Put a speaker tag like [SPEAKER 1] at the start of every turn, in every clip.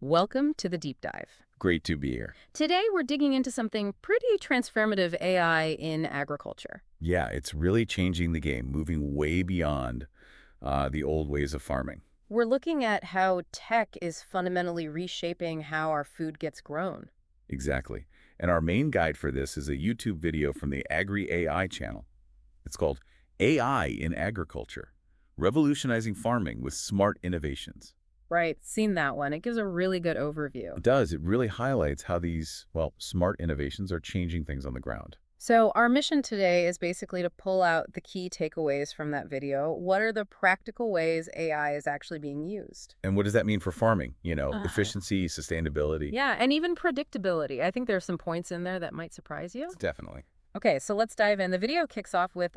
[SPEAKER 1] Welcome to the deep dive.
[SPEAKER 2] Great to be here.
[SPEAKER 1] Today we're digging into something pretty transformative AI in agriculture.
[SPEAKER 2] Yeah, it's really changing the game, moving way beyond the old ways of farming.
[SPEAKER 1] We're looking at how tech is fundamentally reshaping how our food gets grown.
[SPEAKER 2] Exactly. And our main guide for this is a YouTube video from the Agri AI channel. It's called AI in Agriculture, Revolutionizing Farming with Smart Innovations.
[SPEAKER 1] Right, seen that one. It gives a really good overview.
[SPEAKER 2] It does. It really highlights how these, smart innovations are changing things on the ground.
[SPEAKER 1] So our mission today is basically to pull out the key takeaways from that video. What are the practical ways AI is actually being used?
[SPEAKER 2] And what does that mean for farming?
[SPEAKER 1] Uh,
[SPEAKER 2] Efficiency, sustainability.
[SPEAKER 1] Yeah, and even predictability. I think there's some points in there that might surprise you.
[SPEAKER 2] Definitely.
[SPEAKER 1] Okay, so let's dive in. The video kicks off with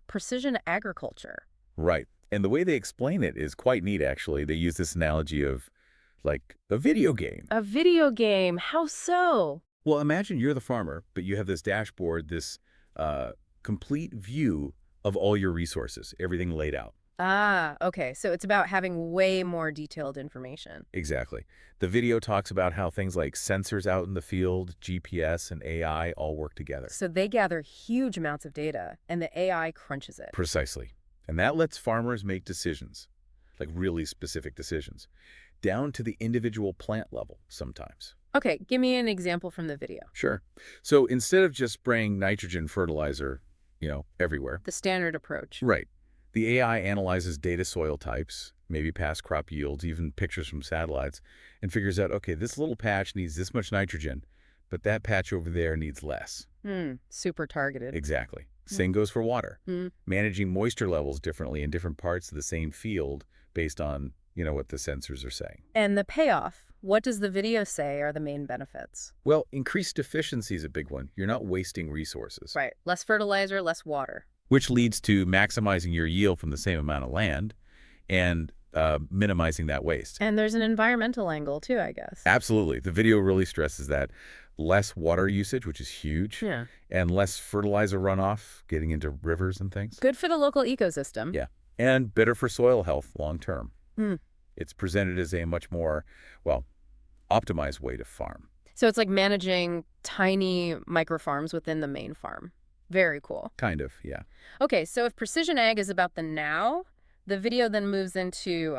[SPEAKER 1] precision agriculture.
[SPEAKER 2] Right. And the way they explain it is quite neat, actually. They use this analogy of, like, a video game.
[SPEAKER 1] A video game. How so?
[SPEAKER 2] Well, imagine you're the farmer, but you have this dashboard, this complete view of all your resources, everything laid out.
[SPEAKER 1] Ah, okay. So it's about having way more detailed information.
[SPEAKER 2] Exactly. The video talks about how things like sensors out in the field, GPS, and AI all work together.
[SPEAKER 1] So they gather huge amounts of data, and the AI crunches it.
[SPEAKER 2] Precisely. And that lets farmers make decisions, like really specific decisions, down to the individual plant level sometimes.
[SPEAKER 1] Okay, give me an example from the video.
[SPEAKER 2] Sure. So instead of just spraying nitrogen fertilizer, everywhere.
[SPEAKER 1] The standard approach.
[SPEAKER 2] Right. The AI analyzes data soil types, maybe past crop yields, even pictures from satellites, and figures out, okay, this little patch needs this much nitrogen, but that patch over there needs less.
[SPEAKER 1] Super targeted.
[SPEAKER 2] Exactly. Same goes for water.
[SPEAKER 1] Mm.
[SPEAKER 2] Managing moisture levels differently in different parts of the same field based on, what the sensors are saying.
[SPEAKER 1] And the payoff. What does the video say are the main benefits?
[SPEAKER 2] Well, increased efficiency is a big one. You're not wasting resources.
[SPEAKER 1] Right. Less fertilizer, less water.
[SPEAKER 2] Which leads to maximizing your yield from the same amount of land and minimizing that waste.
[SPEAKER 1] And there's an environmental angle too, I guess.
[SPEAKER 2] Absolutely. The video really stresses that. Less water usage, which is huge,
[SPEAKER 1] Yeah.
[SPEAKER 2] and less fertilizer runoff getting into rivers and things.
[SPEAKER 1] Good for the local ecosystem.
[SPEAKER 2] Yeah, and better for soil health long term.
[SPEAKER 1] Hmm.
[SPEAKER 2] It's presented as a much more, optimized way to farm.
[SPEAKER 1] So it's like managing tiny micro farms within the main farm. Very cool.
[SPEAKER 2] Kind of, yeah.
[SPEAKER 1] Okay, so if precision ag is about the now, the video then moves into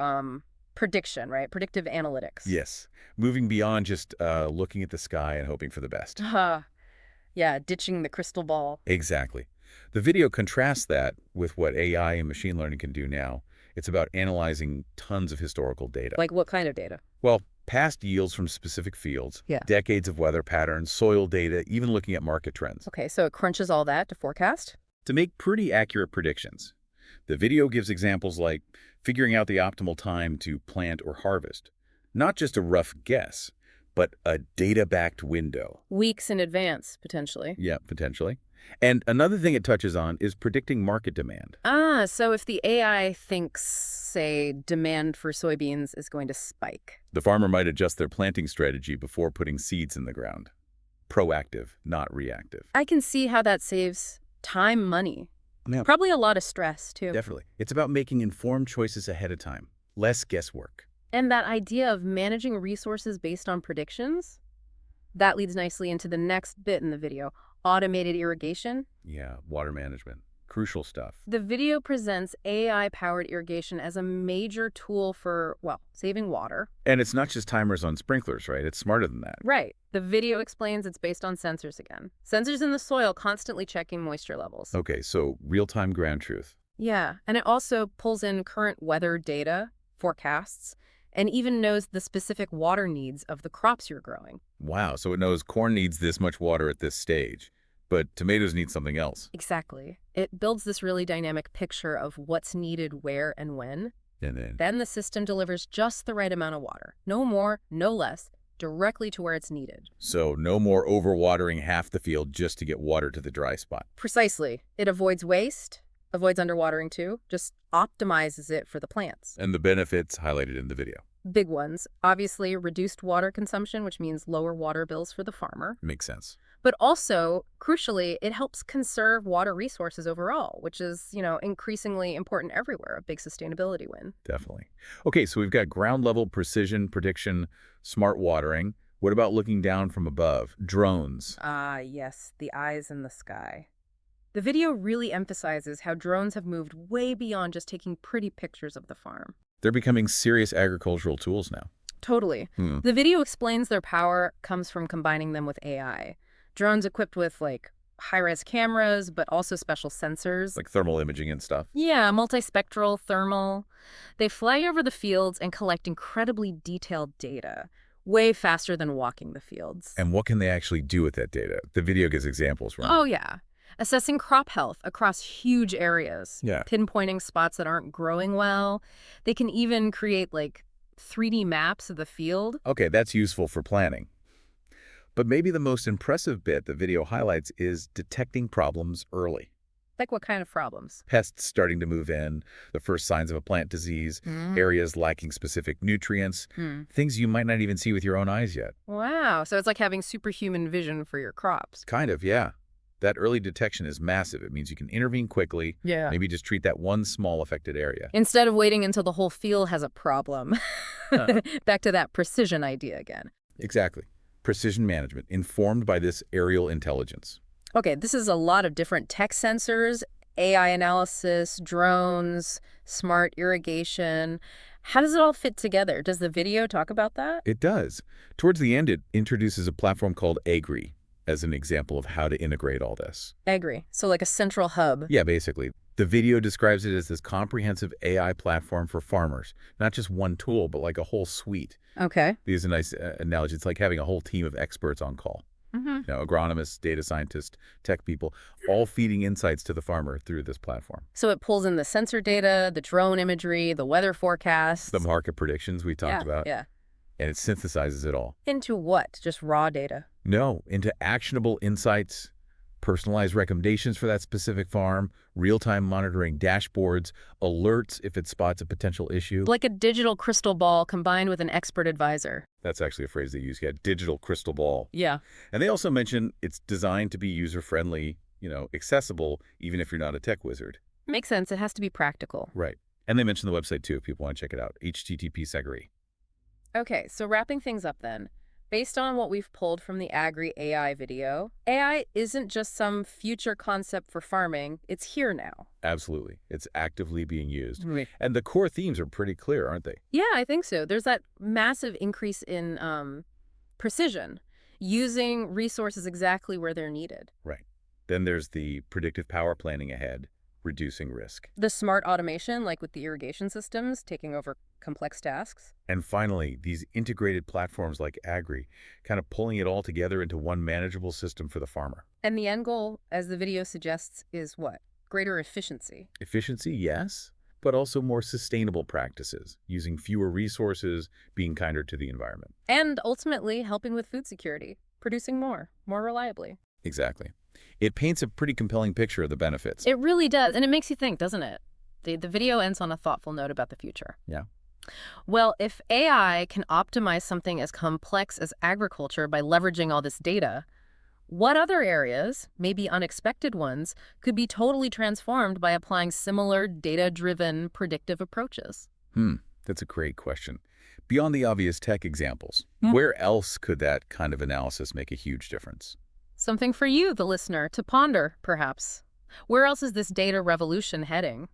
[SPEAKER 1] prediction, right? Predictive analytics.
[SPEAKER 2] Yes, moving beyond just looking at the sky and hoping for the best.
[SPEAKER 1] Yeah, ditching the crystal ball.
[SPEAKER 2] Exactly. The video contrasts that with what AI and machine learning can do now. It's about analyzing tons of historical data.
[SPEAKER 1] Like what kind of data?
[SPEAKER 2] Well, past yields from specific fields,
[SPEAKER 1] Yeah.
[SPEAKER 2] decades of weather patterns, soil data, even looking at market trends.
[SPEAKER 1] Okay, so it crunches all that to forecast?
[SPEAKER 2] To make pretty accurate predictions. The video gives examples like figuring out the optimal time to plant or harvest. Not just a rough guess, but a data-backed window.
[SPEAKER 1] Weeks in advance, potentially.
[SPEAKER 2] Yeah, potentially. And another thing it touches on is predicting market demand.
[SPEAKER 1] So if the AI thinks, say, demand for soybeans is going to spike.
[SPEAKER 2] The farmer might adjust their planting strategy before putting seeds in the ground. Proactive, not reactive.
[SPEAKER 1] I can see how that saves time, money.
[SPEAKER 2] Yeah.
[SPEAKER 1] Probably a lot of stress, too.
[SPEAKER 2] Definitely. It's about making informed choices ahead of time. Less guesswork.
[SPEAKER 1] And that idea of managing resources based on predictions, that leads nicely into the next bit in the video, automated irrigation.
[SPEAKER 2] Yeah, water management. Crucial stuff.
[SPEAKER 1] The video presents AI-powered irrigation as a major tool for, saving water.
[SPEAKER 2] And it's not just timers on sprinklers, right? It's smarter than that.
[SPEAKER 1] Right. The video explains it's based on sensors again. Sensors in the soil constantly checking moisture levels.
[SPEAKER 2] Okay, so real-time ground truth.
[SPEAKER 1] Yeah, and it also pulls in current weather data, forecasts, and even knows the specific water needs of the crops you're growing.
[SPEAKER 2] Wow, so it knows corn needs this much water at this stage, but tomatoes need something else.
[SPEAKER 1] Exactly. It builds this really dynamic picture of what's needed where and when.
[SPEAKER 2] And
[SPEAKER 1] Then the system delivers just the right amount of water. No more, no less, directly to where it's needed.
[SPEAKER 2] so no more overwatering half the field just to get water to the dry spot.
[SPEAKER 1] Precisely. It avoids waste, avoids underwatering too, just optimizes it for the plants.
[SPEAKER 2] And the benefits highlighted in the video.
[SPEAKER 1] Big ones. Obviously, reduced water consumption, which means lower water bills for the farmer.
[SPEAKER 2] Makes sense.
[SPEAKER 1] But also, crucially, it helps conserve water resources overall, which is, increasingly important everywhere, a big sustainability win.
[SPEAKER 2] Definitely. Okay, so we've got ground level precision prediction, smart watering. What about looking down from above? Drones.
[SPEAKER 1] Ah, yes, the eyes in the sky. The video really emphasizes how drones have moved way beyond just taking pretty pictures of the farm.
[SPEAKER 2] They're becoming serious agricultural tools now.
[SPEAKER 1] Totally.
[SPEAKER 2] Hmm.
[SPEAKER 1] The video explains their power comes from combining them with AI. Drones equipped with, high-res cameras, but also special sensors.
[SPEAKER 2] Like thermal imaging and stuff.
[SPEAKER 1] Yeah, multispectral, thermal. They fly over the fields and collect incredibly detailed data, way faster than walking the fields.
[SPEAKER 2] And what can they actually do with that data? The video gives examples, right?
[SPEAKER 1] Oh, yeah. Assessing crop health across huge areas.
[SPEAKER 2] Yeah.
[SPEAKER 1] Pinpointing spots that aren't growing well. They can even create, 3D maps of the field.
[SPEAKER 2] Okay, that's useful for planning. But maybe the most impressive bit the video highlights is detecting problems early.
[SPEAKER 1] Like what kind of problems?
[SPEAKER 2] Pests starting to move in, the first signs of a plant disease, areas lacking specific nutrients, things you might not even see with your own eyes yet.
[SPEAKER 1] Wow, so it's like having superhuman vision for your crops.
[SPEAKER 2] Kind of, yeah. That early detection is massive. It means you can intervene quickly,
[SPEAKER 1] Yeah.
[SPEAKER 2] maybe just treat that one small affected area.
[SPEAKER 1] Instead of waiting until the whole field has a problem. Back to that precision idea again.
[SPEAKER 2] Exactly. Precision management, informed by this aerial intelligence.
[SPEAKER 1] Okay, this is a lot of different tech sensors, AI analysis, drones, smart irrigation. How does it all fit together? Does the video talk about that?
[SPEAKER 2] It does. Towards the end, it introduces a platform called Agri as an example of how to integrate all this.
[SPEAKER 1] Agri, so like a central hub.
[SPEAKER 2] Yeah, basically. The video describes it as this comprehensive AI platform for farmers. Not just one tool, but like a whole suite.
[SPEAKER 1] Okay.
[SPEAKER 2] These are a nice analogy. It's like having a whole team of experts on call. Agronomists, data scientists, tech people, all feeding insights to the farmer through this platform.
[SPEAKER 1] So it pulls in the sensor data, the drone imagery, the weather forecasts.
[SPEAKER 2] The market predictions we talked about.
[SPEAKER 1] Yeah.
[SPEAKER 2] And it synthesizes it all.
[SPEAKER 1] Into what? Just raw data?
[SPEAKER 2] No, into actionable insights, personalized recommendations for that specific farm, real-time monitoring dashboards, alerts if it spots a potential issue.
[SPEAKER 1] Like a digital crystal ball combined with an expert advisor.
[SPEAKER 2] That's actually a phrase they use. Yeah, digital crystal ball.
[SPEAKER 1] Yeah.
[SPEAKER 2] And they also mention it's designed to be user-friendly, accessible, even if you're not a tech wizard.
[SPEAKER 1] Makes sense. It has to be practical.
[SPEAKER 2] Right. And they mention the website, too, if people want to check it out. http://agri.
[SPEAKER 1] Okay, so wrapping things up then. Based on what we've pulled from the Agri AI video, AI isn't just some future concept for farming. It's here now.
[SPEAKER 2] Absolutely. It's actively being used.
[SPEAKER 1] Right.
[SPEAKER 2] And the core themes are pretty clear, aren't they?
[SPEAKER 1] Yeah, I think so. There's that massive increase in precision, using resources exactly where they're needed.
[SPEAKER 2] Right. Then there's the predictive power planning ahead, reducing risk.
[SPEAKER 1] The smart automation, like with the irrigation systems, taking over complex tasks.
[SPEAKER 2] And finally, these integrated platforms like Agri, kind of pulling it all together into one manageable system for the farmer.
[SPEAKER 1] And the end goal, as the video suggests, is what? Greater efficiency.
[SPEAKER 2] Efficiency, yes, but also more sustainable practices, using fewer resources, being kinder to the environment.
[SPEAKER 1] And ultimately, helping with food security, producing more reliably.
[SPEAKER 2] Exactly. It paints a pretty compelling picture of the benefits.
[SPEAKER 1] It really does, and it makes you think, doesn't it? The video ends on a thoughtful note about the future.
[SPEAKER 2] Yeah.
[SPEAKER 1] Well, if AI can optimize something as complex as agriculture by leveraging all this data, what other areas, maybe unexpected ones, could be totally transformed by applying similar data-driven predictive approaches?
[SPEAKER 2] That's a great question. Beyond the obvious tech examples, where else could that kind of analysis make a huge difference?
[SPEAKER 1] Something for you, the listener, to ponder, perhaps. Where else is this data revolution heading?